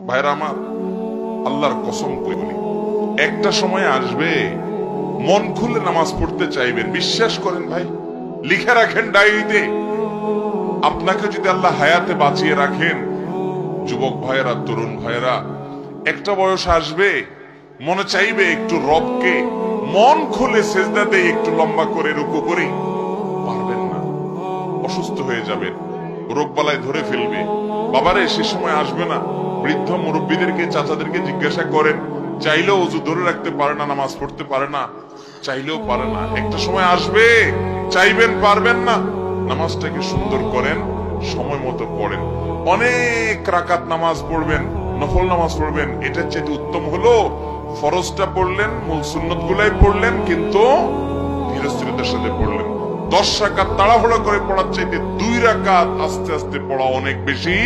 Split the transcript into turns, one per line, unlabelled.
ভাইরা আমার, আল্লাহর কসম করে বলি, একটা সময় আসবে মন খুলে নামাজ পড়তে চাইবেন। বিশ্বাস করেন ভাই, লিখে রাখেন ডায়েরিতে। আপনাকে যদি আল্লাহ হায়াতে বাঁচিয়ে রাখেন, যুবক ভাইয়েরা, তরুণ ভাইয়েরা, একটা বয়স আসবে মনে চাইবে একটু রবকে মন খুলে সেজদা দেই, একটু লম্বা করে রুকু করি। পারবেন না, অসুস্থ হয়ে যাবেন, রোগবালায় ধরে ফেলবে। বাবারে, সে সময় আসবে না? বৃদ্ধ মুরব্বীদেরকে, চাচাদেরকে জিজ্ঞাসা করেন, চাইলেও অজু ধরে রাখতে পারে না, নামাজ পড়তে পারে না, চাইলেও পারে না। একটা সময় আসবে চাইবেন, পারবেন না। নামাজটাকে সুন্দর করেন, সময় মতো পড়েন, অনেক রাকাত নামাজ পড়বেন, নফল নামাজ পড়বেন। এটার চেয়ে উত্তম হলো ফরজটা পড়লেন, মূল সুন্নত গুলাই পড়লেন, কিন্তু ধীরস্থিরতার সাথে পড়লেন। 10 রাকাত তাড়াহুড়ো করে পড়ার চাইতে 2 রাকাত আস্তে আস্তে পড়া অনেক বেশি